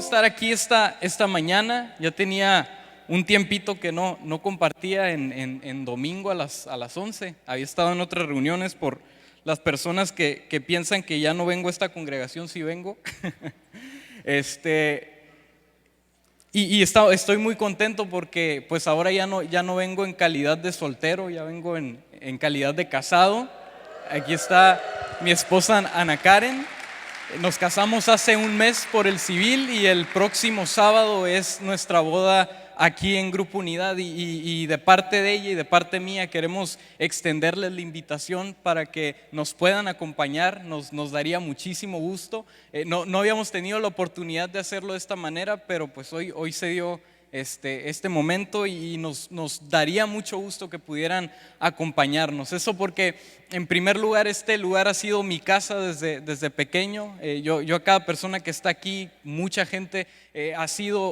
estar aquí esta mañana. Ya tenía un tiempito que no compartía en domingo a las 11. Había estado en otras reuniones por las personas que piensan que ya no vengo a esta congregación, si vengo. Estoy muy contento porque pues ahora ya no vengo en calidad de soltero, ya vengo en calidad de casado. Aquí está mi esposa Ana Karen. Nos casamos hace un mes por el civil y el próximo sábado es nuestra boda aquí en Grupo Unidad y de parte de ella y de parte mía queremos extenderles la invitación para que nos puedan acompañar. Nos daría muchísimo gusto. No habíamos tenido la oportunidad de hacerlo de esta manera, pero pues hoy se dio este momento y nos daría mucho gusto que pudieran acompañarnos. Eso porque en primer lugar este lugar ha sido mi casa desde pequeño. Yo a cada persona que está aquí, mucha gente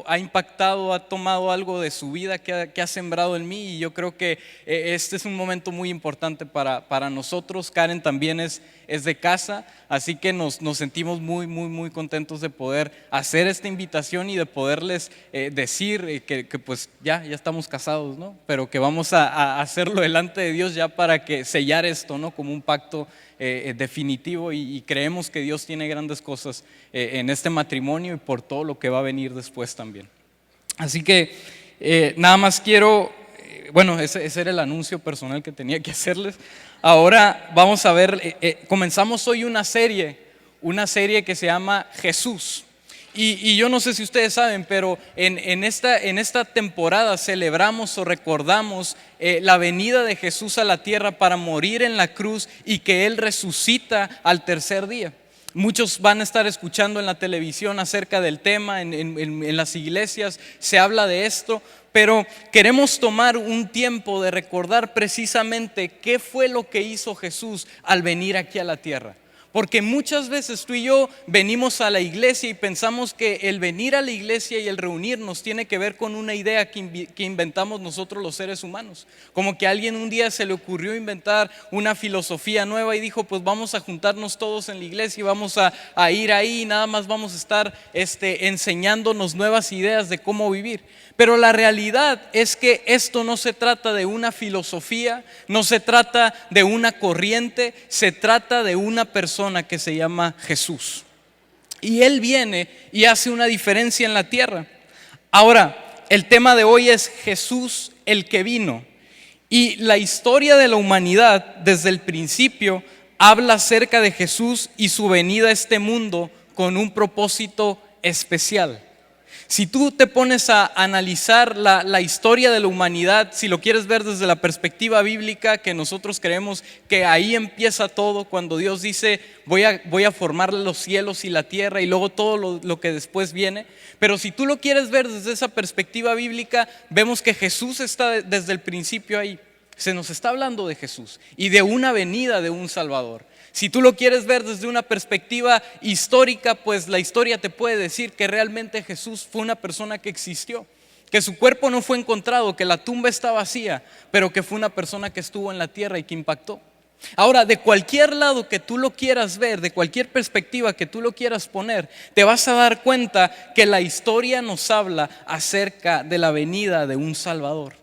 ha impactado, ha tomado algo de su vida que ha sembrado en mí, y yo creo que este es un momento muy importante para nosotros. Karen también es de casa, así que nos sentimos muy contentos de poder hacer esta invitación y de poderles decir que pues ya estamos casados, ¿no? Pero que vamos a hacerlo delante de Dios ya para que sellar esto, ¿no? Como un pacto definitivo, y creemos que Dios tiene grandes cosas en este matrimonio y por todo lo que va a venir después también. Así que nada más quiero, ese era el anuncio personal que tenía que hacerles. Ahora vamos a ver, comenzamos hoy una serie que se llama Jesús. Y yo no sé si ustedes saben, pero en esta temporada celebramos o recordamos la venida de Jesús a la tierra para morir en la cruz y que Él resucita al tercer día. Muchos van a estar escuchando en la televisión acerca del tema, en las iglesias se habla de esto, pero queremos tomar un tiempo de recordar precisamente qué fue lo que hizo Jesús al venir aquí a la tierra. Porque muchas veces tú y yo venimos a la iglesia y pensamos que el venir a la iglesia y el reunirnos tiene que ver con una idea que inventamos nosotros los seres humanos. Como que a alguien un día se le ocurrió inventar una filosofía nueva y dijo, pues vamos a juntarnos todos en la iglesia y vamos a ir ahí y nada más vamos a estar enseñándonos nuevas ideas de cómo vivir. Pero la realidad es que esto no se trata de una filosofía, no se trata de una corriente, se trata de una persona que se llama Jesús. Y Él viene y hace una diferencia en la tierra. Ahora, el tema de hoy es Jesús el que vino. Y la historia de la humanidad desde el principio habla acerca de Jesús y su venida a este mundo con un propósito especial. Si tú te pones a analizar la historia de la humanidad, si lo quieres ver desde la perspectiva bíblica, que nosotros creemos que ahí empieza todo, cuando Dios dice voy a formar los cielos y la tierra y luego todo lo que después viene. Pero si tú lo quieres ver desde esa perspectiva bíblica, vemos que Jesús está desde el principio ahí. Se nos está hablando de Jesús y de una venida de un Salvador. Si tú lo quieres ver desde una perspectiva histórica, pues la historia te puede decir que realmente Jesús fue una persona que existió, que su cuerpo no fue encontrado, que la tumba está vacía, pero que fue una persona que estuvo en la tierra y que impactó. Ahora, de cualquier lado que tú lo quieras ver, de cualquier perspectiva que tú lo quieras poner, te vas a dar cuenta que la historia nos habla acerca de la venida de un Salvador.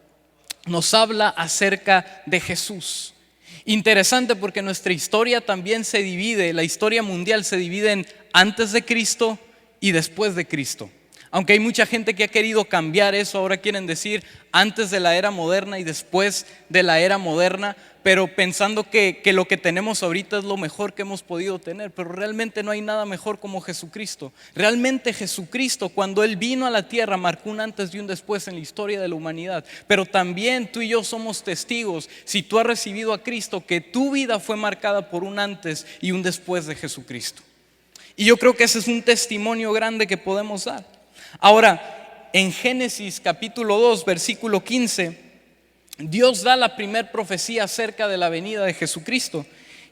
Nos habla acerca de Jesús. Interesante porque nuestra historia también se divide, la historia mundial se divide en antes de Cristo y después de Cristo. Aunque hay mucha gente que ha querido cambiar eso, ahora quieren decir antes de la era moderna y después de la era moderna, pero pensando que lo que tenemos ahorita es lo mejor que hemos podido tener. Pero realmente no hay nada mejor como Jesucristo. Realmente Jesucristo, cuando Él vino a la tierra, marcó un antes y un después en la historia de la humanidad. Pero también tú y yo somos testigos, si tú has recibido a Cristo, que tu vida fue marcada por un antes y un después de Jesucristo. Y yo creo que ese es un testimonio grande que podemos dar. Ahora, en Génesis capítulo 2, versículo 15, Dios da la primera profecía acerca de la venida de Jesucristo.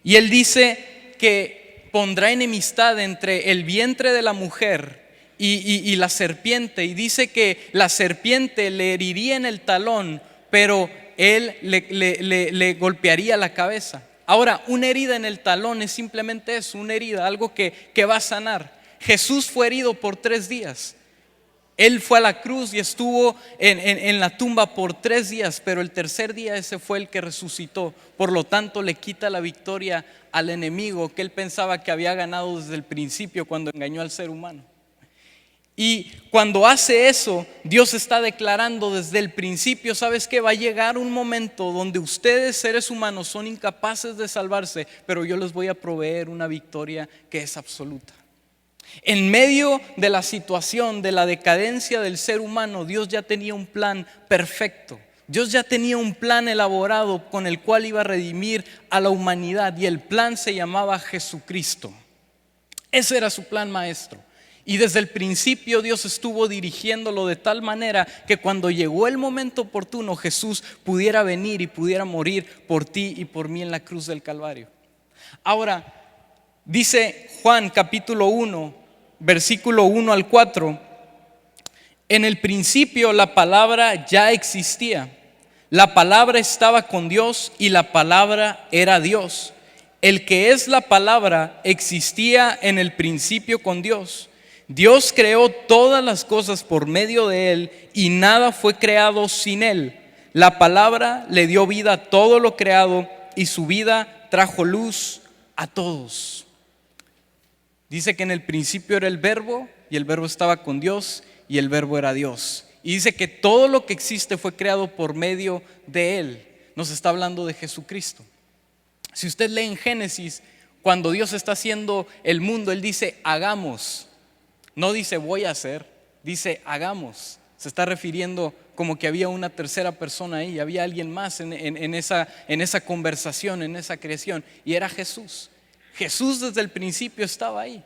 Y Él dice que pondrá enemistad entre el vientre de la mujer y la serpiente. Y dice que la serpiente le heriría en el talón, pero Él le golpearía la cabeza. Ahora, una herida en el talón es simplemente eso, una herida, algo que va a sanar. Jesús fue herido por 3 días. Él fue a la cruz y estuvo en la tumba por 3 días, pero el tercer día ese fue el que resucitó. Por lo tanto, le quita la victoria al enemigo que él pensaba que había ganado desde el principio cuando engañó al ser humano. Y cuando hace eso, Dios está declarando desde el principio: ¿sabes qué? Va a llegar un momento donde ustedes, seres humanos, son incapaces de salvarse, pero yo les voy a proveer una victoria que es absoluta. En medio de la situación de la decadencia del ser humano, Dios ya tenía un plan perfecto. Dios ya tenía un plan elaborado con el cual iba a redimir a la humanidad, y el plan se llamaba Jesucristo. Ese era su plan maestro. Y desde el principio Dios estuvo dirigiéndolo de tal manera que cuando llegó el momento oportuno, Jesús pudiera venir y pudiera morir por ti y por mí en la cruz del Calvario. Ahora, dice Juan capítulo 1, versículo 1 al 4: en el principio la palabra ya existía. La palabra estaba con Dios y la palabra era Dios. El que es la palabra existía en el principio con Dios. Dios creó todas las cosas por medio de Él y nada fue creado sin Él. La palabra le dio vida a todo lo creado y su vida trajo luz a todos. Dice que en el principio era el verbo y el verbo estaba con Dios y el verbo era Dios. Y dice que todo lo que existe fue creado por medio de Él. Nos está hablando de Jesucristo. Si usted lee en Génesis, cuando Dios está haciendo el mundo, Él dice hagamos. No dice voy a hacer, dice hagamos. Se está refiriendo como que había una tercera persona ahí, había alguien más en esa conversación, en esa creación, y era Jesús. Jesús desde el principio estaba ahí.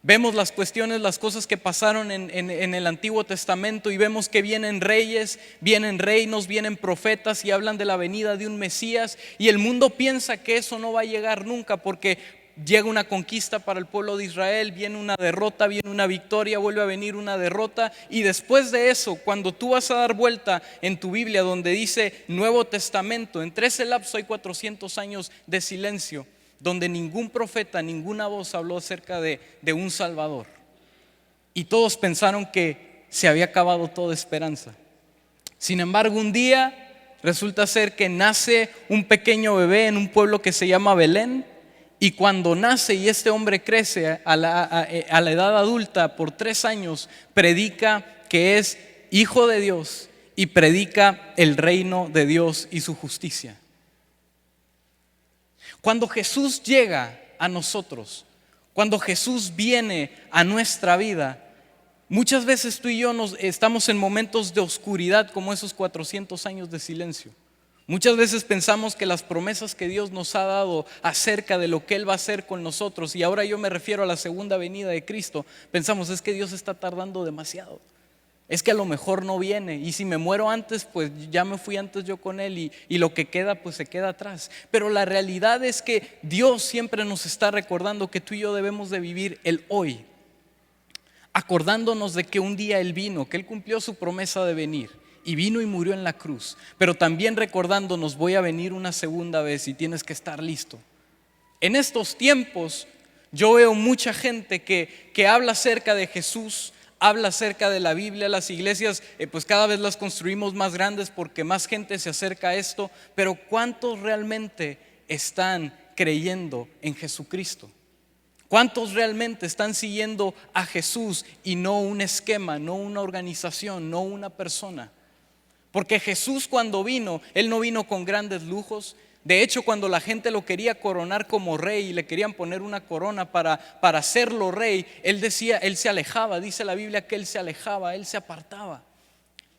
Vemos las cuestiones, las cosas que pasaron en el Antiguo Testamento, y vemos que vienen reyes, vienen reinos, vienen profetas y hablan de la venida de un Mesías, y el mundo piensa que eso no va a llegar nunca, porque llega una conquista para el pueblo de Israel, viene una derrota, viene una victoria, vuelve a venir una derrota, y después de eso, cuando tú vas a dar vuelta en tu Biblia donde dice Nuevo Testamento, entre ese lapso hay 400 años de silencio, donde ningún profeta, ninguna voz habló acerca de un Salvador. Y todos pensaron que se había acabado toda esperanza. Sin embargo, un día resulta ser que nace un pequeño bebé en un pueblo que se llama Belén. Y cuando nace y este hombre crece a la edad adulta por 3 años, predica que es hijo de Dios y predica el reino de Dios y su justicia. Cuando Jesús llega a nosotros, cuando Jesús viene a nuestra vida, muchas veces tú y yo estamos en momentos de oscuridad como esos 400 años de silencio. Muchas veces pensamos que las promesas que Dios nos ha dado acerca de lo que Él va a hacer con nosotros, y ahora yo me refiero a la segunda venida de Cristo, pensamos es que Dios está tardando demasiado. Es que a lo mejor no viene, y si me muero antes, pues ya me fui antes yo con Él, y lo que queda pues se queda atrás. Pero la realidad es que Dios siempre nos está recordando que tú y yo debemos de vivir el hoy, acordándonos de que un día Él vino, que Él cumplió su promesa de venir, y vino y murió en la cruz, pero también recordándonos voy a venir una segunda vez y tienes que estar listo. En estos tiempos yo veo mucha gente que habla acerca de Jesús, habla acerca de la Biblia. Las iglesias pues cada vez las construimos más grandes porque más gente se acerca a esto, pero ¿cuántos realmente están creyendo en Jesucristo? ¿Cuántos realmente están siguiendo a Jesús y no un esquema, no una organización, no una persona? Porque Jesús cuando vino, Él no vino con grandes lujos. De hecho, cuando la gente lo quería coronar como rey y le querían poner una corona para hacerlo rey, Él decía, Él se alejaba. Dice la Biblia que Él se alejaba, Él se apartaba.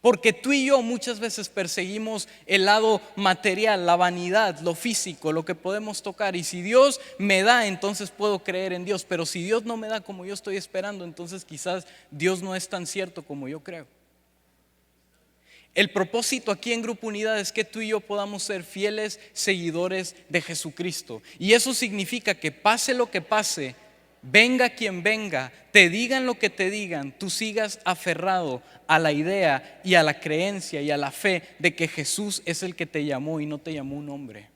Porque tú y yo muchas veces perseguimos el lado material, la vanidad, lo físico, lo que podemos tocar. Y si Dios me da, entonces puedo creer en Dios. Pero si Dios no me da como yo estoy esperando, entonces quizás Dios no es tan cierto como yo creo. El propósito aquí en Grupo Unidad es que tú y yo podamos ser fieles seguidores de Jesucristo. Y eso significa que pase lo que pase, venga quien venga, te digan lo que te digan, tú sigas aferrado a la idea y a la creencia y a la fe de que Jesús es el que te llamó y no te llamó un hombre.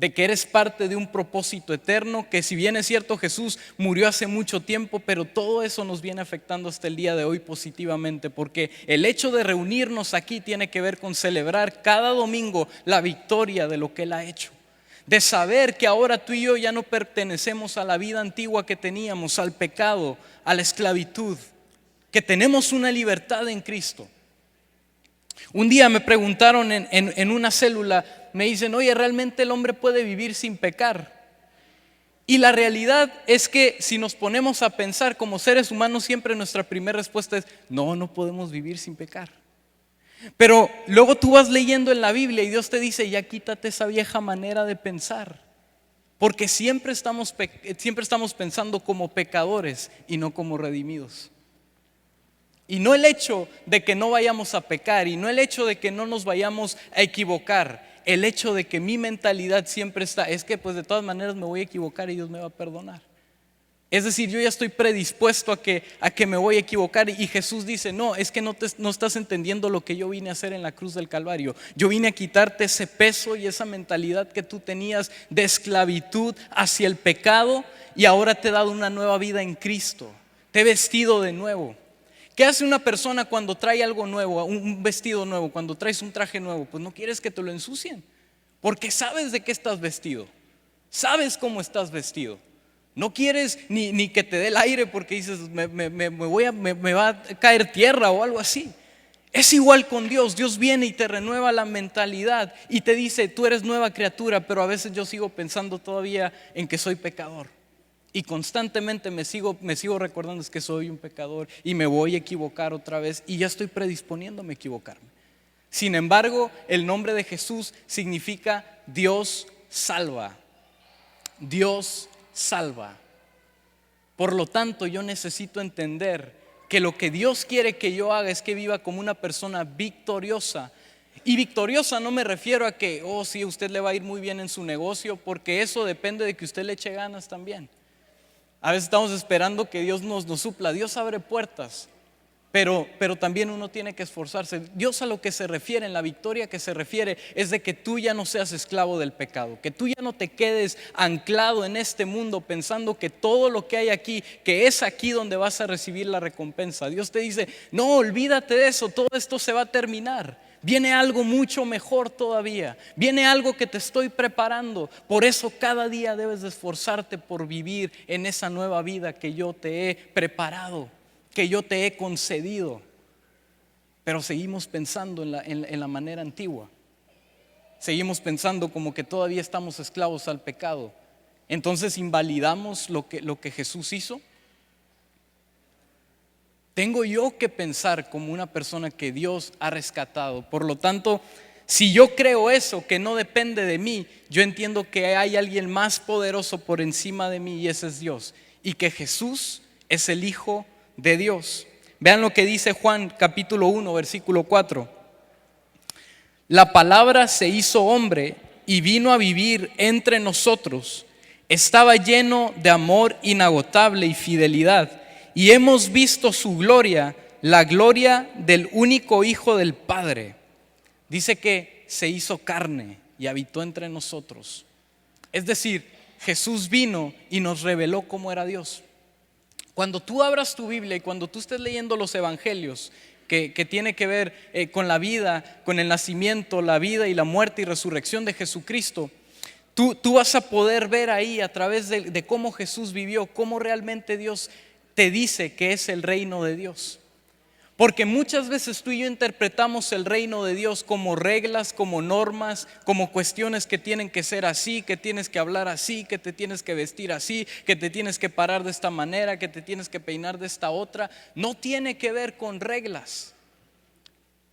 de que eres parte de un propósito eterno, que si bien es cierto Jesús murió hace mucho tiempo, pero todo eso nos viene afectando hasta el día de hoy positivamente, porque el hecho de reunirnos aquí tiene que ver con celebrar cada domingo la victoria de lo que Él ha hecho, de saber que ahora tú y yo ya no pertenecemos a la vida antigua que teníamos, al pecado, a la esclavitud, que tenemos una libertad en Cristo. Un día me preguntaron en una célula, me dicen, oye, ¿realmente el hombre puede vivir sin pecar? Y la realidad es que si nos ponemos a pensar como seres humanos, siempre nuestra primera respuesta es, no, no podemos vivir sin pecar. Pero luego tú vas leyendo en la Biblia y Dios te dice, ya quítate esa vieja manera de pensar, porque siempre estamos pensando como pecadores y no como redimidos. Y no el hecho de que no vayamos a pecar, y no el hecho de que no nos vayamos a equivocar, el hecho de que mi mentalidad siempre está, es que pues de todas maneras me voy a equivocar y Dios me va a perdonar. Es decir, yo ya estoy predispuesto a que me voy a equivocar, y Jesús dice, no, es que no estás entendiendo lo que yo vine a hacer en la cruz del Calvario. Yo vine a quitarte ese peso y esa mentalidad que tú tenías de esclavitud hacia el pecado, y ahora te he dado una nueva vida en Cristo, te he vestido de nuevo. ¿Qué hace una persona cuando trae algo nuevo, un vestido nuevo, cuando traes un traje nuevo? Pues no quieres que te lo ensucien, porque sabes de qué estás vestido, sabes cómo estás vestido. No quieres ni que te dé el aire porque dices, me va a caer tierra o algo así. Es igual con Dios. Dios viene y te renueva la mentalidad y te dice, tú eres nueva criatura, pero a veces yo sigo pensando todavía en que soy pecador. Y constantemente me sigo recordando es que soy un pecador y me voy a equivocar otra vez, y ya estoy predisponiéndome a equivocarme. Sin embargo, el nombre de Jesús significa Dios salva. Dios salva. Por lo tanto, yo necesito entender que lo que Dios quiere que yo haga es que viva como una persona victoriosa. Y victoriosa no me refiero a que, oh sí, a usted le va a ir muy bien en su negocio, porque eso depende de que usted le eche ganas también. A veces estamos esperando que Dios nos supla. Dios abre puertas, pero también uno tiene que esforzarse. Dios a lo que se refiere, en la victoria que se refiere, es de que tú ya no seas esclavo del pecado, que tú ya no te quedes anclado en este mundo pensando que todo lo que hay aquí, que es aquí donde vas a recibir la recompensa. Dios te dice, no, olvídate de eso, todo esto se va a terminar. Viene algo mucho mejor todavía. Viene algo que te estoy preparando. Por eso cada día debes de esforzarte por vivir en esa nueva vida que yo te he preparado, que yo te he concedido. Pero seguimos pensando en la manera antigua. Seguimos pensando como que todavía estamos esclavos al pecado. Entonces invalidamos lo que Jesús hizo. Tengo yo que pensar como una persona que Dios ha rescatado. Por lo tanto, si yo creo eso, que no depende de mí, yo entiendo que hay alguien más poderoso por encima de mí, y ese es Dios, y que Jesús es el Hijo de Dios. Vean lo que dice Juan capítulo 1 versículo 4. La palabra se hizo hombre y vino a vivir entre nosotros. Estaba lleno de amor inagotable y fidelidad, y hemos visto su gloria, la gloria del único Hijo del Padre. Dice que se hizo carne y habitó entre nosotros. Es decir, Jesús vino y nos reveló cómo era Dios. Cuando tú abras tu Biblia y cuando tú estés leyendo los evangelios que tiene que ver con la vida, con el nacimiento, la vida y la muerte y resurrección de Jesucristo, tú vas a poder ver ahí a través de cómo Jesús vivió, cómo realmente Dios te dice que es el reino de Dios. Porque muchas veces tú y yo interpretamos el reino de Dios como reglas, como normas, como cuestiones que tienen que ser así, que tienes que hablar así, que te tienes que vestir así, que te tienes que parar de esta manera, que te tienes que peinar de esta otra. No tiene que ver con reglas,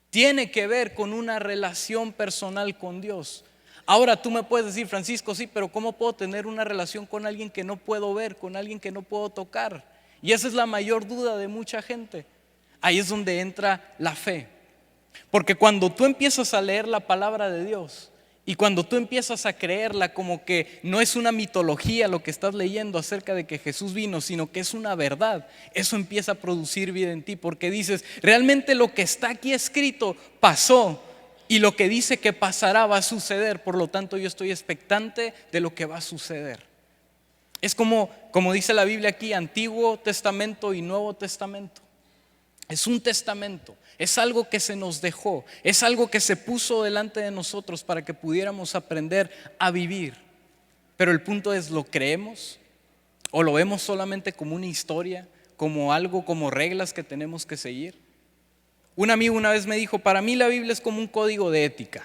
tiene que ver con una relación personal con Dios. Ahora tú me puedes decir, Francisco, sí, pero ¿cómo puedo tener una relación con alguien que no puedo ver, con alguien que no puedo tocar? Y esa es la mayor duda de mucha gente. Ahí es donde entra la fe. Porque cuando tú empiezas a leer la palabra de Dios y cuando tú empiezas a creerla como que no es una mitología lo que estás leyendo acerca de que Jesús vino, sino que es una verdad, eso empieza a producir vida en ti, porque dices, realmente lo que está aquí escrito pasó. Y lo que dice que pasará va a suceder, por lo tanto yo estoy expectante de lo que va a suceder. Es como dice la Biblia aquí, Antiguo Testamento y Nuevo Testamento. Es un testamento, es algo que se nos dejó, es algo que se puso delante de nosotros para que pudiéramos aprender a vivir. Pero el punto es, ¿lo creemos? ¿O lo vemos solamente como una historia, como algo, como reglas que tenemos que seguir? Un amigo una vez me dijo, para mí la Biblia es como un código de ética.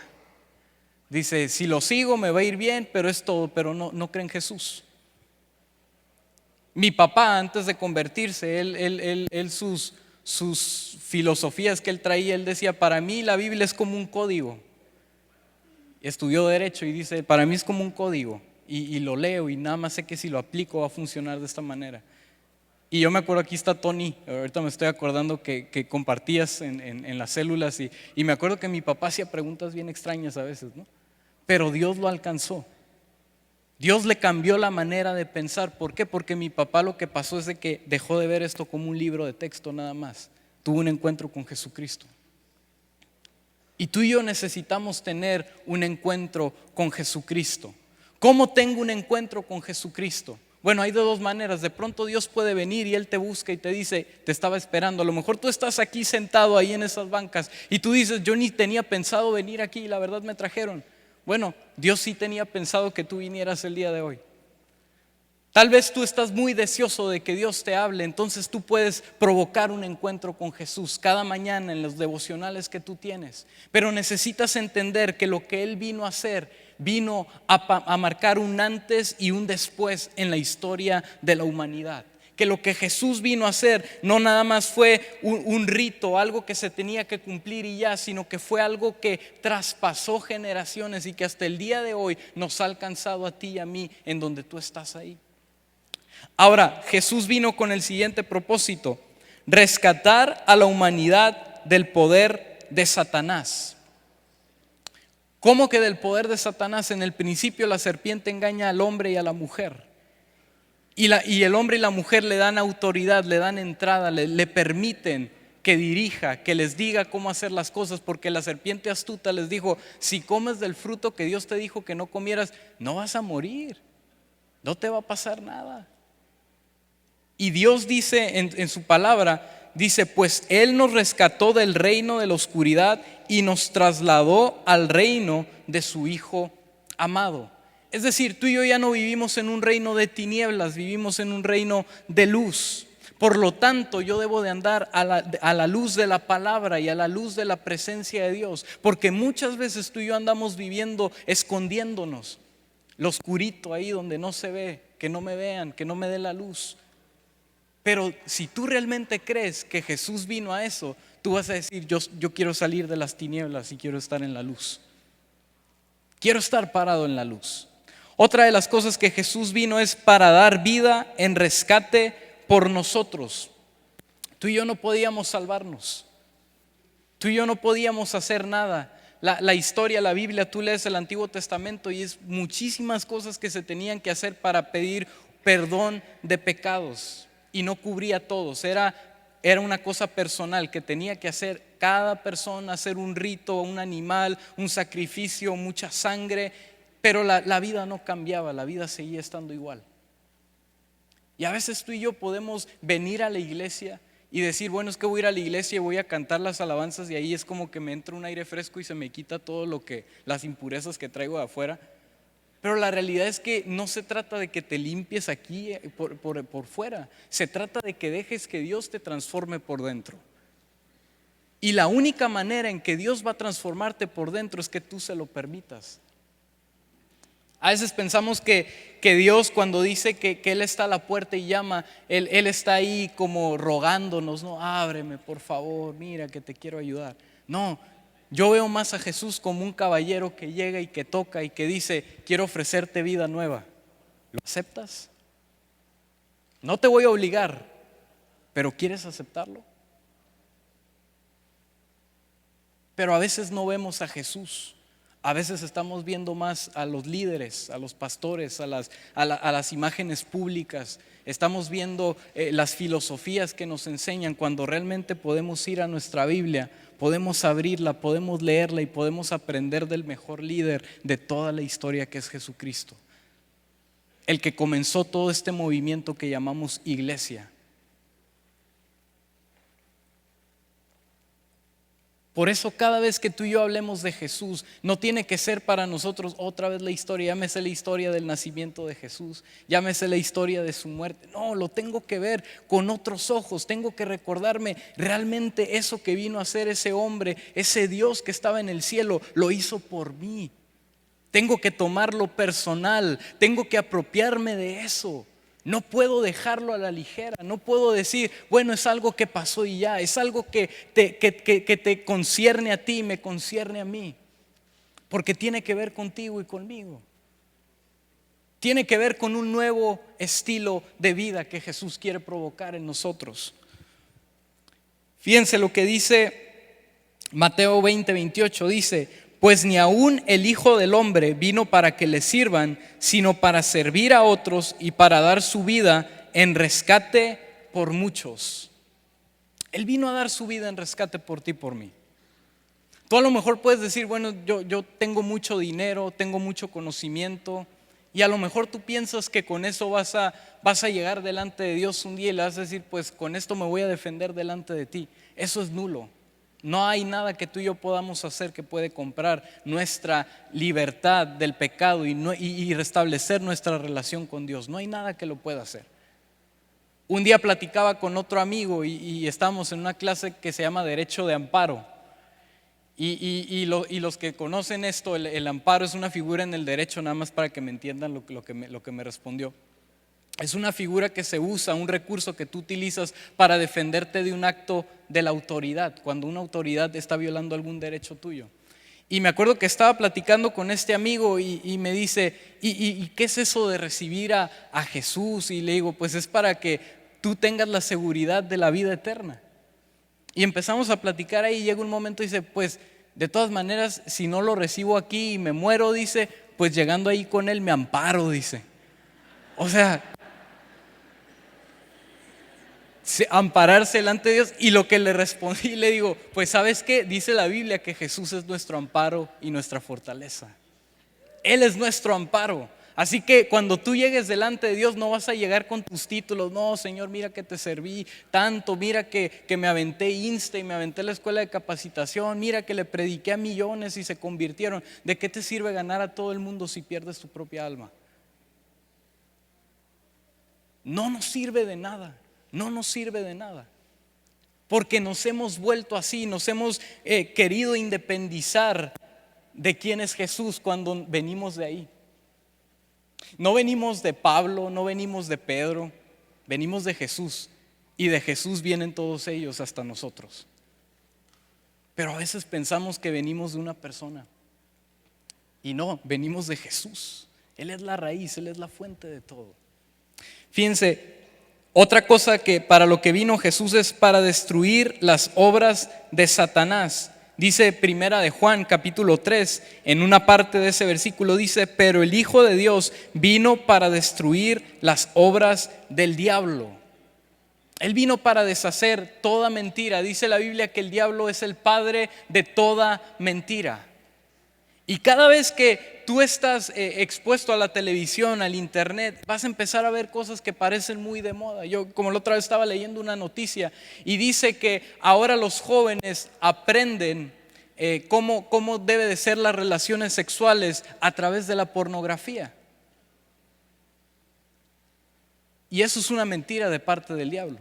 Dice, si lo sigo me va a ir bien, pero es todo, pero no cree en Jesús. Mi papá, antes de convertirse, él sus filosofías que él traía, él decía, para mí la Biblia es como un código. Estudió Derecho y dice, para mí es como un código. Y lo leo y nada más sé que si lo aplico va a funcionar de esta manera. Y yo me acuerdo, aquí está Tony, ahorita me estoy acordando que compartías en las células y me acuerdo que mi papá hacía preguntas bien extrañas a veces, ¿no? Pero Dios lo alcanzó. Dios le cambió la manera de pensar. ¿Por qué? Porque mi papá lo que pasó es de que dejó de ver esto como un libro de texto nada más. Tuvo un encuentro con Jesucristo. Y tú y yo necesitamos tener un encuentro con Jesucristo. ¿Cómo tengo un encuentro con Jesucristo? Bueno, hay de dos maneras. De pronto Dios puede venir y Él te busca y te dice, te estaba esperando. A lo mejor tú estás aquí sentado ahí en esas bancas y tú dices, yo ni tenía pensado venir aquí y la verdad me trajeron. Bueno, Dios sí tenía pensado que tú vinieras el día de hoy. Tal vez tú estás muy deseoso de que Dios te hable, entonces tú puedes provocar un encuentro con Jesús cada mañana en los devocionales que tú tienes. Pero necesitas entender que lo que Él vino a hacer, vino a marcar un antes y un después en la historia de la humanidad. Que lo que Jesús vino a hacer no nada más fue un rito, algo que se tenía que cumplir y ya, sino que fue algo que traspasó generaciones y que hasta el día de hoy nos ha alcanzado a ti y a mí en donde tú estás ahí. Ahora, Jesús vino con el siguiente propósito: rescatar a la humanidad del poder de Satanás. ¿Cómo que del poder de Satanás? En el principio la serpiente engaña al hombre y a la mujer. Y el hombre y la mujer le dan autoridad, le dan entrada, le permiten que dirija, que les diga cómo hacer las cosas, porque la serpiente astuta les dijo, si comes del fruto que Dios te dijo que no comieras, no vas a morir, no te va a pasar nada. Y Dios dice en su palabra, dice, pues Él nos rescató del reino de la oscuridad y nos trasladó al reino de su Hijo amado. Es decir, tú y yo ya no vivimos en un reino de tinieblas, vivimos en un reino de luz. Por lo tanto, yo debo de andar a la luz de la palabra y a la luz de la presencia de Dios, porque muchas veces tú y yo andamos viviendo escondiéndonos, lo oscurito ahí donde no se ve, que no me vean, que no me dé la luz. Pero si tú realmente crees que Jesús vino a eso, tú vas a decir, yo quiero salir de las tinieblas y quiero estar en la luz. Quiero estar parado en la luz. Otra de las cosas que Jesús vino es para dar vida en rescate por nosotros. Tú y yo no podíamos salvarnos. Tú y yo no podíamos hacer nada. La historia, la Biblia, tú lees el Antiguo Testamento y es muchísimas cosas que se tenían que hacer para pedir perdón de pecados. Y no cubría a todos. Era una cosa personal que tenía que hacer cada persona, hacer un rito, un animal, un sacrificio, mucha sangre. Pero la vida no cambiaba, la vida seguía estando igual. Y a veces tú y yo podemos venir a la iglesia y decir, bueno, es que voy a ir a la iglesia y voy a cantar las alabanzas y ahí es como que me entra un aire fresco y se me quita todo las impurezas que traigo de afuera. Pero la realidad es que no se trata de que te limpies aquí por fuera, se trata de que dejes que Dios te transforme por dentro. Y la única manera en que Dios va a transformarte por dentro es que tú se lo permitas. A veces pensamos que Dios, cuando dice que Él está a la puerta y llama, Él está ahí como rogándonos, no, ábreme por favor, mira que te quiero ayudar. No, yo veo más a Jesús como un caballero que llega y que toca y que dice, quiero ofrecerte vida nueva. ¿Lo aceptas? No te voy a obligar, pero ¿quieres aceptarlo? Pero a veces no vemos a Jesús. A veces estamos viendo más a los líderes, a los pastores, a las imágenes públicas. Estamos viendo las filosofías que nos enseñan, cuando realmente podemos ir a nuestra Biblia, podemos abrirla, podemos leerla y podemos aprender del mejor líder de toda la historia, que es Jesucristo. El que comenzó todo este movimiento que llamamos iglesia. Por eso cada vez que tú y yo hablemos de Jesús, no tiene que ser para nosotros otra vez la historia. Ya me sé la historia del nacimiento de Jesús, ya me sé la historia de su muerte. No, lo tengo que ver con otros ojos. Tengo que recordarme realmente eso que vino a hacer ese hombre, ese Dios que estaba en el cielo, lo hizo por mí. Tengo que tomarlo personal, tengo que apropiarme de eso. No puedo dejarlo a la ligera, no puedo decir, bueno, es algo que pasó y ya, es algo que te concierne a ti, me concierne a mí, porque tiene que ver contigo y conmigo. Tiene que ver con un nuevo estilo de vida que Jesús quiere provocar en nosotros. Fíjense lo que dice Mateo 20:28, dice: pues ni aún el Hijo del Hombre vino para que le sirvan, sino para servir a otros y para dar su vida en rescate por muchos. Él vino a dar su vida en rescate por ti y por mí. Tú a lo mejor puedes decir, bueno, yo tengo mucho dinero, tengo mucho conocimiento, y a lo mejor tú piensas que con eso vas a llegar delante de Dios un día y le vas a decir, pues con esto me voy a defender delante de ti. Eso es nulo. No hay nada que tú y yo podamos hacer que puede comprar nuestra libertad del pecado y restablecer nuestra relación con Dios. No hay nada que lo pueda hacer. Un día platicaba con otro amigo y estábamos en una clase que se llama Derecho de Amparo. Y los que conocen esto, el amparo es una figura en el derecho, nada más para que me entiendan lo que me respondió. Es una figura que se usa, un recurso que tú utilizas para defenderte de un acto de la autoridad, cuando una autoridad está violando algún derecho tuyo. Y me acuerdo que estaba platicando con este amigo y me dice, ¿y qué es eso de recibir a Jesús? Y le digo, pues es para que tú tengas la seguridad de la vida eterna. Y empezamos a platicar ahí y llega un momento y dice, pues de todas maneras, si no lo recibo aquí y me muero, dice, pues llegando ahí con él me amparo, dice. O sea, ampararse delante de Dios. Y lo que le respondí, le digo, pues ¿sabes qué? Dice la Biblia que Jesús es nuestro amparo y nuestra fortaleza. Él es nuestro amparo. Así que cuando tú llegues delante de Dios, no vas a llegar con tus títulos. No, Señor, mira que te serví tanto, mira que me aventé Insta y me aventé la escuela de capacitación, mira que le prediqué a millones y se convirtieron. ¿De qué te sirve ganar a todo el mundo si pierdes tu propia alma? No nos sirve de nada. No nos sirve de nada, porque nos hemos vuelto así, nos hemos querido independizar de quién es Jesús cuando venimos de ahí. No venimos de Pablo, no venimos de Pedro, venimos de Jesús, y de Jesús vienen todos ellos hasta nosotros. Pero a veces pensamos que venimos de una persona, y no, venimos de Jesús. Él es la raíz, Él es la fuente de todo. Fíjense, otra cosa que para lo que vino Jesús es para destruir las obras de Satanás. Dice Primera de Juan capítulo 3, en una parte de ese versículo dice, pero el Hijo de Dios vino para destruir las obras del diablo. Él vino para deshacer toda mentira. Dice la Biblia que el diablo es el padre de toda mentira. Y cada vez que tú estás expuesto a la televisión, al internet, vas a empezar a ver cosas que parecen muy de moda. Yo, como la otra vez, estaba leyendo una noticia y dice que ahora los jóvenes aprenden cómo debe de ser las relaciones sexuales a través de la pornografía. Y eso es una mentira de parte del diablo.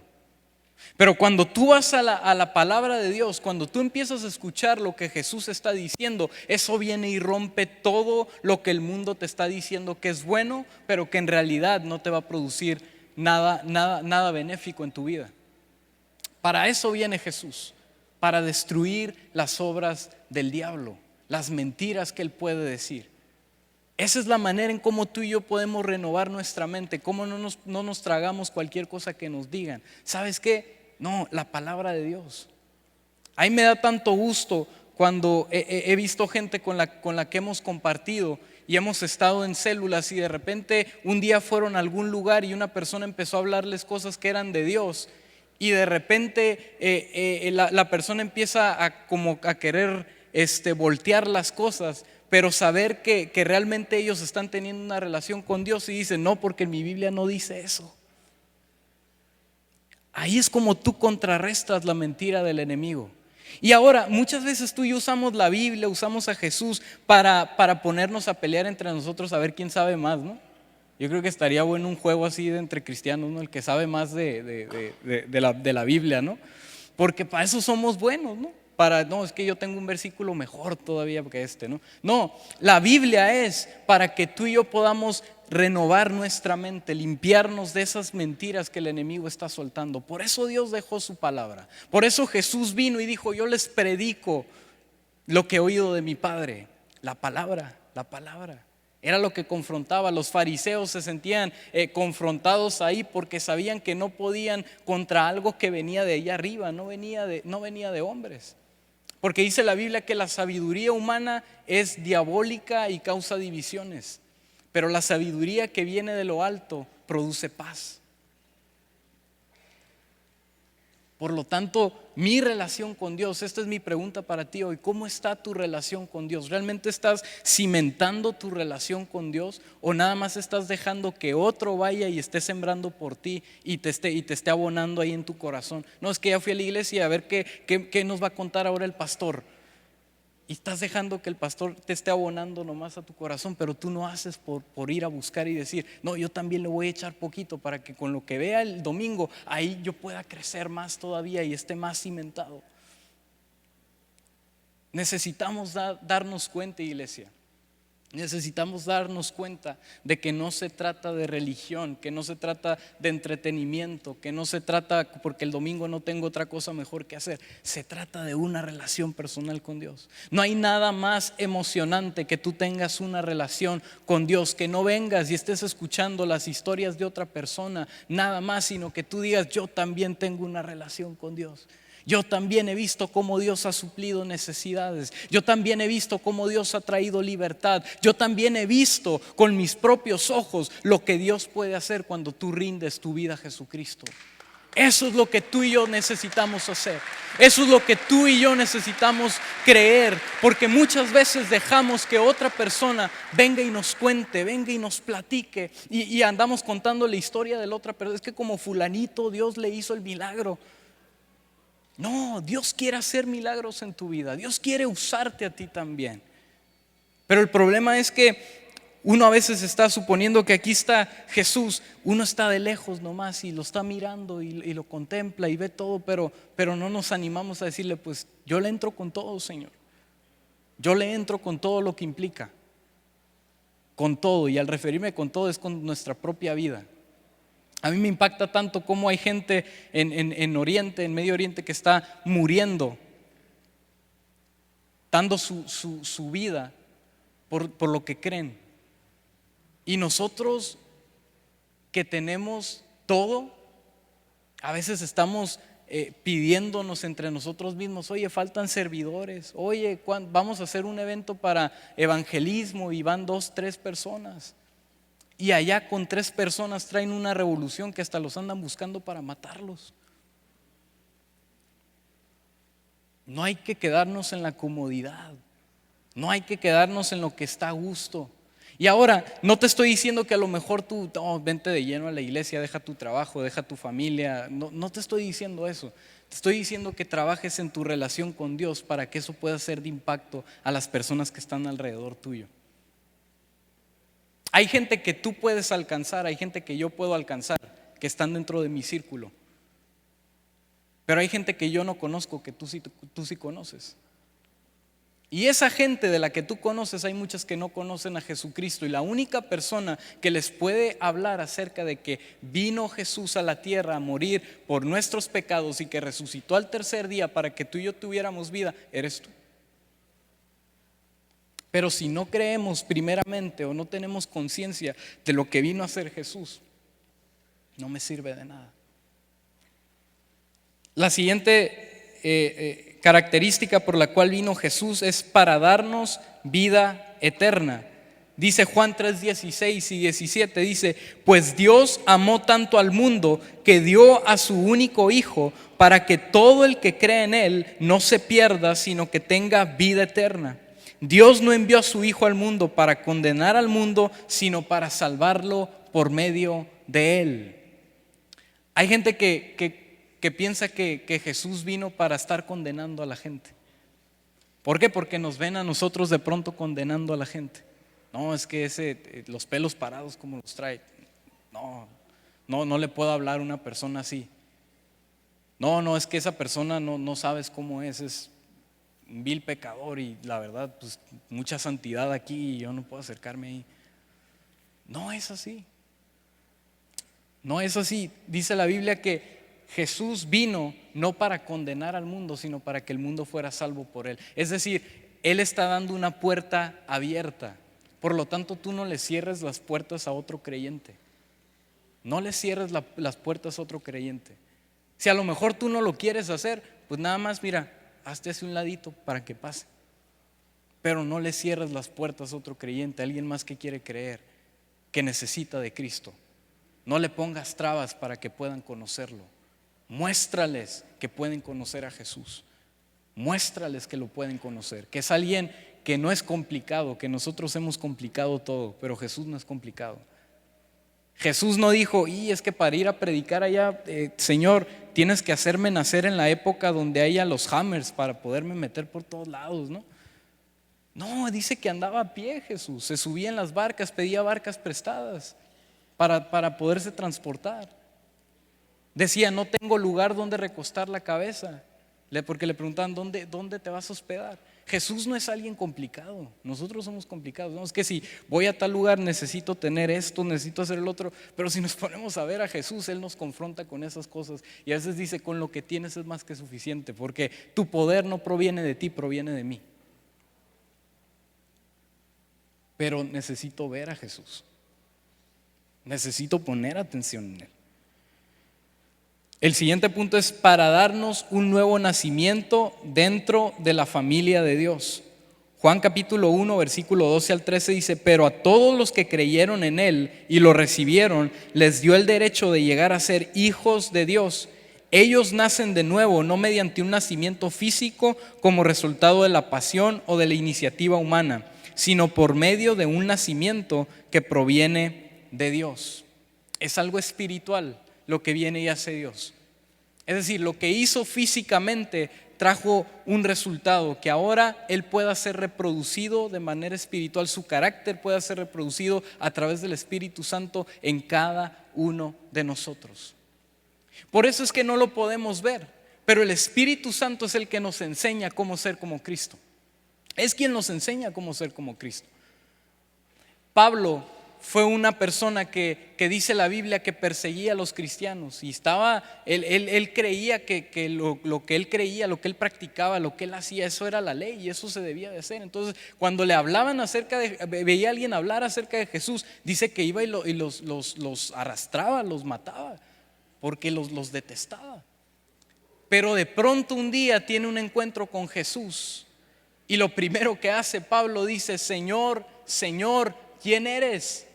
Pero cuando tú vas a la palabra de Dios, cuando tú empiezas a escuchar lo que Jesús está diciendo, eso viene y rompe todo lo que el mundo te está diciendo que es bueno, pero que en realidad no te va a producir nada benéfico en tu vida. Para eso viene Jesús, para destruir las obras del diablo, las mentiras que él puede decir. Esa es la manera en cómo tú y yo podemos renovar nuestra mente, cómo no nos tragamos cualquier cosa que nos digan. ¿Sabes qué? No, la palabra de Dios. Ahí me da tanto gusto cuando he visto gente con la que hemos compartido y hemos estado en células y de repente un día fueron a algún lugar y una persona empezó a hablarles cosas que eran de Dios y de repente la persona empieza como a querer voltear las cosas, pero saber que realmente ellos están teniendo una relación con Dios y dicen, no, porque en mi Biblia no dice eso. Ahí es como tú contrarrestas la mentira del enemigo. Y ahora, muchas veces tú y yo usamos la Biblia, usamos a Jesús para ponernos a pelear entre nosotros a ver quién sabe más, ¿no? Yo creo que estaría bueno un juego así de entre cristianos, ¿no? El que sabe más de la Biblia, ¿no? Porque para eso somos buenos, ¿no? No, es que yo tengo un versículo mejor todavía que ¿no? No, la Biblia es para que tú y yo podamos renovar nuestra mente, limpiarnos de esas mentiras que el enemigo está soltando. Por eso Dios dejó su palabra. Por eso Jesús vino y dijo, yo les predico lo que he oído de mi Padre. La palabra. Era lo que confrontaba. Los fariseos se sentían confrontados ahí porque sabían que no podían contra algo que venía de allá arriba, no venía de hombres. Porque dice la Biblia que la sabiduría humana es diabólica y causa divisiones, pero la sabiduría que viene de lo alto produce paz. Por lo tanto, mi relación con Dios, esta es mi pregunta para ti hoy, ¿cómo está tu relación con Dios? ¿Realmente estás cimentando tu relación con Dios o nada más estás dejando que otro vaya y esté sembrando por ti y te esté abonando ahí en tu corazón? No, es que ya fui a la iglesia a ver qué nos va a contar ahora el pastor. Y estás dejando que el pastor te esté abonando nomás a tu corazón, pero tú no haces por ir a buscar y decir, no, yo también le voy a echar poquito para que con lo que vea el domingo, ahí yo pueda crecer más todavía y esté más cimentado. Necesitamos darnos cuenta, iglesia. Necesitamos darnos cuenta de que no se trata de religión, que no se trata de entretenimiento, que no se trata porque el domingo no tengo otra cosa mejor que hacer. Se trata de una relación personal con Dios. No hay nada más emocionante que tú tengas una relación con Dios, que no vengas y estés escuchando las historias de otra persona, nada más, sino que tú digas, yo también tengo una relación con Dios. Yo también he visto cómo Dios ha suplido necesidades. Yo también he visto cómo Dios ha traído libertad. Yo también he visto con mis propios ojos lo que Dios puede hacer cuando tú rindes tu vida a Jesucristo. Eso es lo que tú y yo necesitamos hacer. Eso es lo que tú y yo necesitamos creer. Porque muchas veces dejamos que otra persona venga y nos cuente, venga y nos platique. Y andamos contando la historia de la otra persona. Es que como fulanito Dios le hizo el milagro. No, Dios quiere hacer milagros en tu vida. Dios quiere usarte a ti también. Pero el problema es que uno a veces está suponiendo que aquí está Jesús. Uno está de lejos nomás y lo está mirando y lo contempla y ve todo, pero no nos animamos a decirle, pues yo le entro con todo, Señor. Yo le entro con todo lo que implica. Con todo, y al referirme con todo es con nuestra propia vida. A mí me impacta tanto cómo hay gente en Oriente, en Medio Oriente, que está muriendo, dando su vida por lo que creen. Y nosotros que tenemos todo, a veces estamos pidiéndonos entre nosotros mismos, oye, faltan servidores, oye, vamos a hacer un evento para evangelismo y van 2, 3 personas. Y allá con 3 personas traen una revolución que hasta los andan buscando para matarlos. No hay que quedarnos en la comodidad. No hay que quedarnos en lo que está a gusto. Y ahora, no te estoy diciendo que a lo mejor tú vente de lleno a la iglesia, deja tu trabajo, deja tu familia. No te estoy diciendo eso. Te estoy diciendo que trabajes en tu relación con Dios para que eso pueda ser de impacto a las personas que están alrededor tuyo. Hay gente que tú puedes alcanzar, hay gente que yo puedo alcanzar, que están dentro de mi círculo. Pero hay gente que yo no conozco, que tú sí conoces. Y esa gente de la que tú conoces, hay muchas que no conocen a Jesucristo. Y la única persona que les puede hablar acerca de que vino Jesús a la tierra a morir por nuestros pecados y que resucitó al tercer día para que tú y yo tuviéramos vida, eres tú. Pero si no creemos primeramente o no tenemos conciencia de lo que vino a hacer Jesús, no me sirve de nada. La siguiente característica por la cual vino Jesús es para darnos vida eterna. Dice Juan 3:16 y 17, dice: pues Dios amó tanto al mundo que dio a su único Hijo para que todo el que cree en Él no se pierda, sino que tenga vida eterna. Dios no envió a su Hijo al mundo para condenar al mundo, sino para salvarlo por medio de Él. Hay gente que piensa que Jesús vino para estar condenando a la gente. ¿Por qué? Porque nos ven a nosotros de pronto condenando a la gente. No, es que los pelos parados como los trae. No le puedo hablar a una persona así. No, es que esa persona no sabes cómo es un vil pecador y la verdad, pues mucha santidad aquí y yo no puedo acercarme ahí. No es así. No es así. Dice la Biblia que Jesús vino no para condenar al mundo, sino para que el mundo fuera salvo por Él. Es decir, Él está dando una puerta abierta. Por lo tanto, tú no le cierres las puertas a otro creyente. No le cierres las puertas a otro creyente. Si a lo mejor tú no lo quieres hacer, pues nada más, mira, hazte hacia un ladito para que pase. Pero no le cierres las puertas a otro creyente, a alguien más que quiere creer, que necesita de Cristo. No le pongas trabas para que puedan conocerlo. Muéstrales que pueden conocer a Jesús. Muéstrales que lo pueden conocer, que es alguien que no es complicado, que nosotros hemos complicado todo, pero Jesús no es complicado. Jesús no dijo: y es que para ir a predicar allá, Señor, tienes que hacerme nacer en la época donde haya los hammers para poderme meter por todos lados, ¿no? No, dice que andaba a pie Jesús, se subía en las barcas, pedía barcas prestadas para poderse transportar. Decía: no tengo lugar donde recostar la cabeza, porque le preguntaban: ¿dónde te vas a hospedar? Jesús no es alguien complicado, nosotros somos complicados. No es que si voy a tal lugar necesito tener esto, necesito hacer el otro, pero si nos ponemos a ver a Jesús, Él nos confronta con esas cosas y a veces dice: con lo que tienes es más que suficiente, porque tu poder no proviene de ti, proviene de mí. Pero necesito ver a Jesús, necesito poner atención en Él. El siguiente punto es para darnos un nuevo nacimiento dentro de la familia de Dios. Juan capítulo 1, versículo 12 al 13 dice: pero a todos los que creyeron en Él y lo recibieron, les dio el derecho de llegar a ser hijos de Dios. Ellos nacen de nuevo, no mediante un nacimiento físico como resultado de la pasión o de la iniciativa humana, sino por medio de un nacimiento que proviene de Dios. Es algo espiritual lo que viene y hace Dios. Es decir, lo que hizo físicamente trajo un resultado, que ahora Él pueda ser reproducido de manera espiritual, su carácter pueda ser reproducido a través del Espíritu Santo en cada uno de nosotros. Por eso es que no lo podemos ver, pero el Espíritu Santo es el que nos enseña cómo ser como Cristo. Es quien nos enseña cómo ser como Cristo. Pablo fue una persona que dice la Biblia que perseguía a los cristianos y él creía que lo que él creía, lo que él practicaba, lo que él hacía, eso era la ley y eso se debía de hacer. Entonces, cuando le hablaban veía a alguien hablar acerca de Jesús, dice que iba y los arrastraba, los mataba, porque los detestaba. Pero de pronto un día tiene un encuentro con Jesús y lo primero que hace Pablo dice: Señor, Señor, ¿quién eres?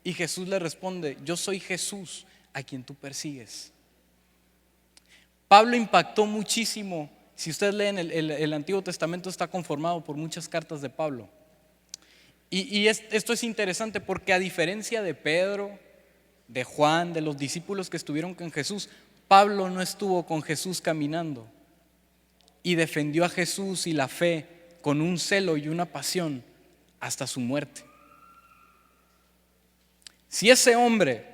Y Jesús le responde: yo soy Jesús a quien tú persigues. Pablo impactó muchísimo. Si ustedes leen el Antiguo Testamento, está conformado por muchas cartas de Pablo. Esto es interesante porque a diferencia de Pedro, de Juan, de los discípulos que estuvieron con Jesús, Pablo no estuvo con Jesús caminando y defendió a Jesús y la fe con un celo y una pasión hasta su muerte. Si ese hombre,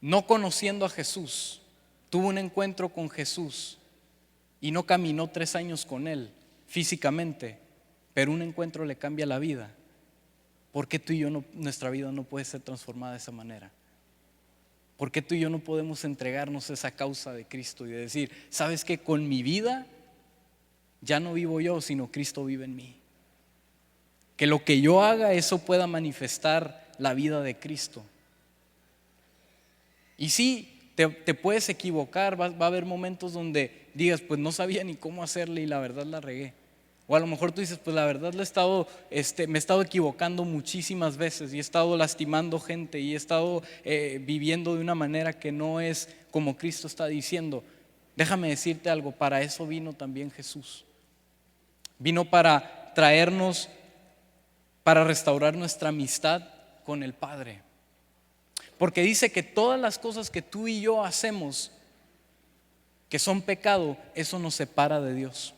no conociendo a Jesús, tuvo un encuentro con Jesús y no caminó 3 años con Él físicamente, pero un encuentro le cambia la vida, ¿por qué tú y yo nuestra vida no puede ser transformada de esa manera? ¿Por qué tú y yo no podemos entregarnos a esa causa de Cristo y de decir: ¿sabes qué? Con mi vida ya no vivo yo, sino Cristo vive en mí. Que lo que yo haga, eso pueda manifestar la vida de Cristo. Y sí, te puedes equivocar, va a haber momentos donde digas, pues no sabía ni cómo hacerle y la verdad la regué. O a lo mejor tú dices, pues la verdad me he estado equivocando muchísimas veces y he estado lastimando gente y he estado viviendo de una manera que no es como Cristo está diciendo. Déjame decirte algo, para eso vino también Jesús. Vino para traernos, para restaurar nuestra amistad con el Padre. Porque dice que todas las cosas que tú y yo hacemos, que son pecado, eso nos separa de Dios.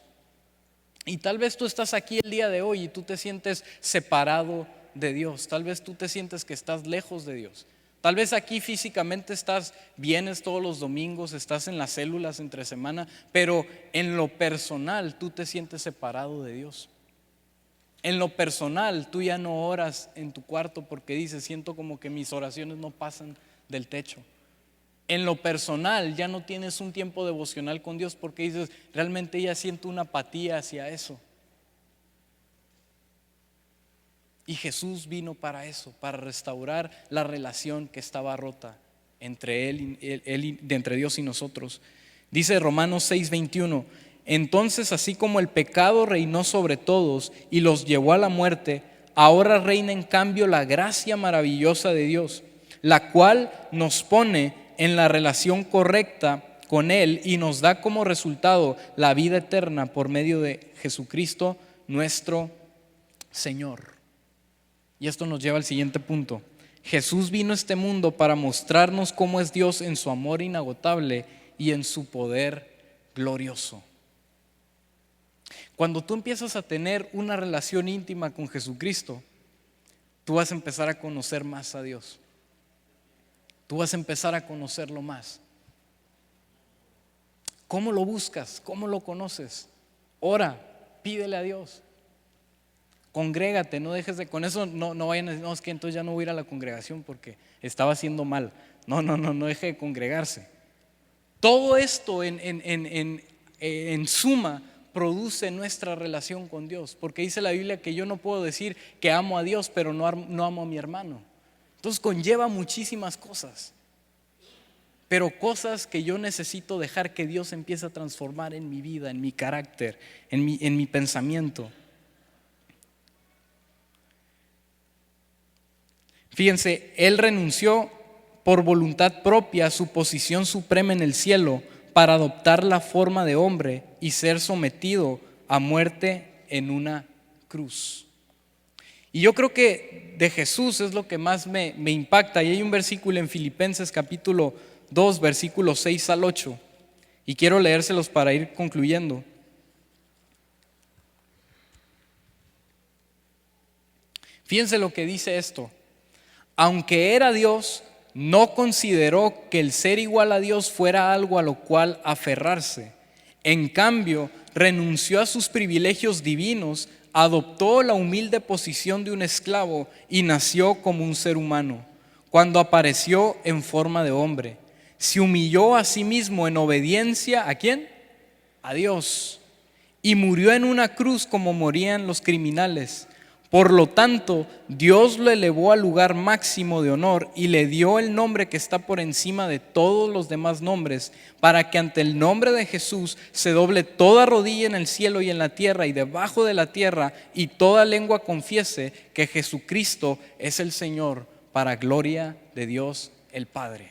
Y tal vez tú estás aquí el día de hoy y tú te sientes separado de Dios. Tal vez tú te sientes que estás lejos de Dios. Tal vez aquí físicamente vienes todos los domingos, estás en las células entre semana, pero en lo personal tú te sientes separado de Dios. En lo personal tú ya no oras en tu cuarto porque dices, siento como que mis oraciones no pasan del techo. En lo personal ya no tienes un tiempo devocional con Dios porque dices, realmente ya siento una apatía hacia eso. Y Jesús vino para eso, para restaurar la relación que estaba rota entre entre Dios y nosotros. Dice Romanos 6:21, entonces así como el pecado reinó sobre todos y los llevó a la muerte, ahora reina en cambio la gracia maravillosa de Dios, la cual nos pone en la relación correcta con Él y nos da como resultado la vida eterna por medio de Jesucristo nuestro Señor. Y esto nos lleva al siguiente punto. Jesús vino a este mundo para mostrarnos cómo es Dios en su amor inagotable y en su poder glorioso. Cuando tú empiezas a tener una relación íntima con Jesucristo, tú vas a empezar a conocer más a Dios. Tú vas a empezar a conocerlo más. ¿Cómo lo buscas? ¿Cómo lo conoces? Ora, pídele a Dios. Congrégate, no dejes de, con eso no vayan a decir, no, es que entonces ya no voy a ir a la congregación porque estaba haciendo mal. No deje de congregarse. Todo esto en suma produce nuestra relación con Dios, porque dice la Biblia que yo no puedo decir que amo a Dios pero no amo a mi hermano. Entonces conlleva muchísimas cosas, pero cosas que yo necesito dejar que Dios empiece a transformar en mi vida, en mi carácter, en mi pensamiento. Fíjense, Él renunció por voluntad propia a su posición suprema en el cielo para adoptar la forma de hombre y ser sometido a muerte en una cruz. Y yo creo que de Jesús es lo que más me impacta. Y hay un versículo en Filipenses capítulo 2, versículos 6 al 8. Y quiero leérselos para ir concluyendo. Fíjense lo que dice esto. Aunque era Dios, no consideró que el ser igual a Dios fuera algo a lo cual aferrarse. En cambio, renunció a sus privilegios divinos, adoptó la humilde posición de un esclavo y nació como un ser humano. Cuando apareció en forma de hombre, se humilló a sí mismo en obediencia ¿a quién? A Dios. Y murió en una cruz como morían los criminales. Por lo tanto, Dios lo elevó al lugar máximo de honor y le dio el nombre que está por encima de todos los demás nombres, para que ante el nombre de Jesús se doble toda rodilla en el cielo y en la tierra y debajo de la tierra, y toda lengua confiese que Jesucristo es el Señor, para gloria de Dios el Padre.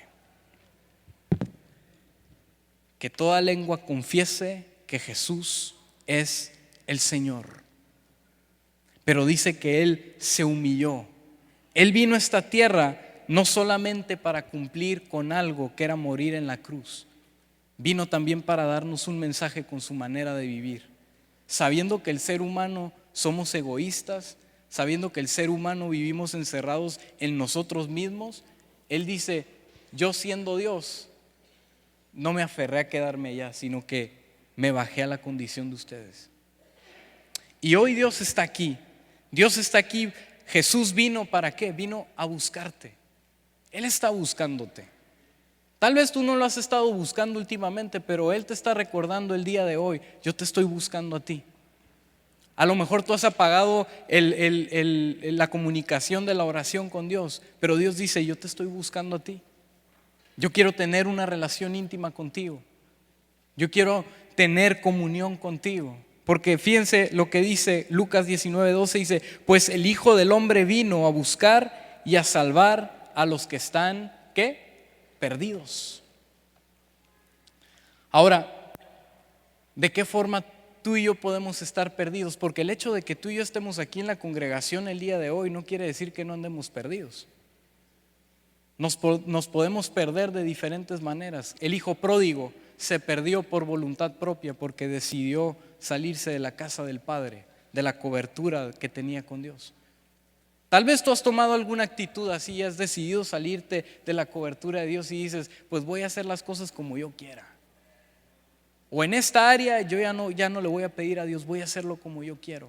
Que toda lengua confiese que Jesús es el Señor. Pero dice que Él se humilló. Él vino a esta tierra no solamente para cumplir con algo que era morir en la cruz. Vino también para darnos un mensaje con su manera de vivir. Sabiendo que el ser humano somos egoístas, sabiendo que el ser humano vivimos encerrados en nosotros mismos, Él dice, yo siendo Dios, no me aferré a quedarme allá, sino que me bajé a la condición de ustedes. Y hoy Dios está aquí. Dios está aquí. Jesús vino ¿para qué? Vino a buscarte. Él está buscándote. Tal vez tú no lo has estado buscando últimamente, pero Él te está recordando el día de hoy. Yo te estoy buscando a ti. A lo mejor tú has apagado la comunicación de la oración con Dios, pero Dios dice, yo te estoy buscando a ti. Yo quiero tener una relación íntima contigo. Yo quiero tener comunión contigo. Porque fíjense lo que dice Lucas 19:12, dice: pues el Hijo del Hombre vino a buscar y a salvar a los que están, ¿qué? Perdidos. Ahora, ¿de qué forma tú y yo podemos estar perdidos? Porque el hecho de que tú y yo estemos aquí en la congregación el día de hoy no quiere decir que no andemos perdidos. Nos podemos perder de diferentes maneras. El hijo pródigo se perdió por voluntad propia porque decidió salirse de la casa del padre, de la cobertura que tenía con Dios. Tal vez tú has tomado alguna actitud así y has decidido salirte de la cobertura de Dios y dices: pues voy a hacer las cosas como yo quiera. O en esta área yo ya no le voy a pedir a Dios, voy a hacerlo como yo quiero.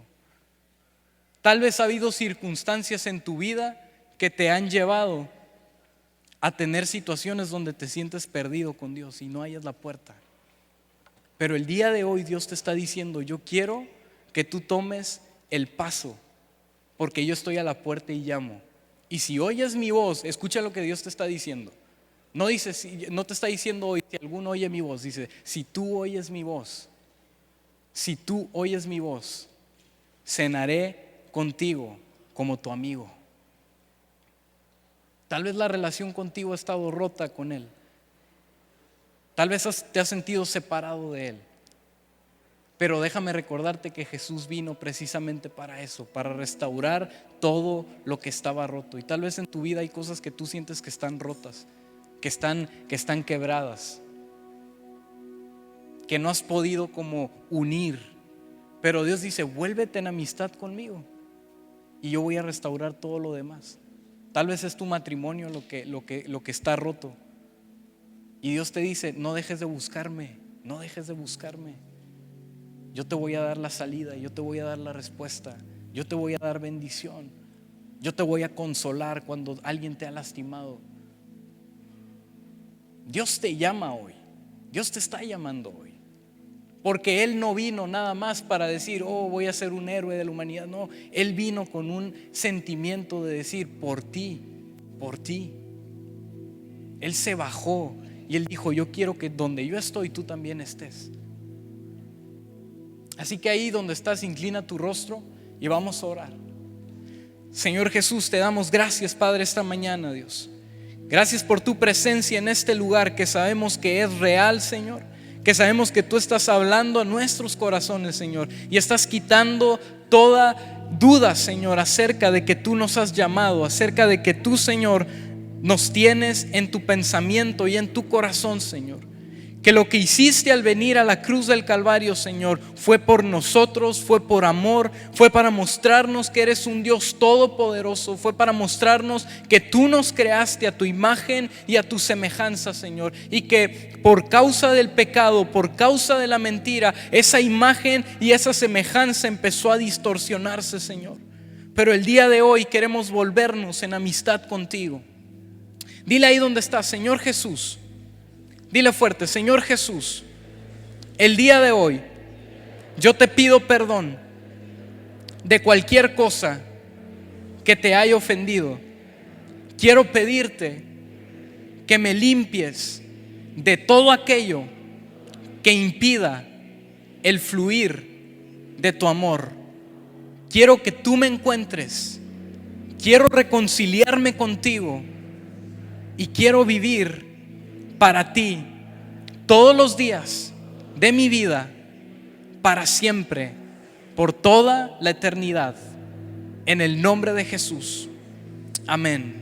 Tal vez ha habido circunstancias en tu vida que te han llevado a tener situaciones donde te sientes perdido con Dios y no hayas la puerta. Pero el día de hoy Dios te está diciendo: yo quiero que tú tomes el paso, porque yo estoy a la puerta y llamo. Y si oyes mi voz, escucha lo que Dios te está diciendo. No te está diciendo hoy si alguno oye mi voz, dice: si tú oyes mi voz, cenaré contigo como tu amigo. Tal vez la relación contigo ha estado rota con Él. Tal vez te has sentido separado de Él. Pero déjame recordarte que Jesús vino precisamente para eso, para restaurar todo lo que estaba roto. Y tal vez en tu vida hay cosas que tú sientes que están rotas, que están quebradas, que no has podido como unir. Pero Dios dice: vuélvete en amistad conmigo y yo voy a restaurar todo lo demás. Tal vez es tu matrimonio lo que está roto. Y Dios te dice: no dejes de buscarme, no dejes de buscarme. Yo te voy a dar la salida, yo te voy a dar la respuesta, yo te voy a dar bendición, yo te voy a consolar cuando alguien te ha lastimado. Dios te llama hoy, Dios te está llamando hoy. Porque Él no vino nada más para decir: oh, voy a ser un héroe de la humanidad. No, Él vino con un sentimiento de decir: por ti, por ti. Él se bajó y Él dijo: yo quiero que donde yo estoy tú también estés. Así que ahí donde estás, inclina tu rostro y vamos a orar. Señor Jesús, te damos gracias, Padre, esta mañana, Dios. Gracias por tu presencia en este lugar que sabemos que es real, Señor. Que sabemos que tú estás hablando a nuestros corazones, Señor, y estás quitando toda duda, Señor, acerca de que tú nos has llamado, acerca de que tú, Señor, nos tienes en tu pensamiento y en tu corazón, Señor. Que lo que hiciste al venir a la cruz del Calvario, Señor, fue por nosotros, fue por amor, fue para mostrarnos que eres un Dios todopoderoso, fue para mostrarnos que tú nos creaste a tu imagen y a tu semejanza, Señor, y que por causa del pecado, por causa de la mentira, esa imagen y esa semejanza empezó a distorsionarse, Señor. Pero el día de hoy queremos volvernos en amistad contigo. Dile ahí donde estás: Señor Jesús. Dile fuerte: Señor Jesús, el día de hoy yo te pido perdón de cualquier cosa que te haya ofendido. Quiero pedirte que me limpies de todo aquello que impida el fluir de tu amor. Quiero que tú me encuentres. Quiero reconciliarme contigo y quiero vivir para ti todos los días de mi vida, para siempre, por toda la eternidad. En el nombre de Jesús. Amén.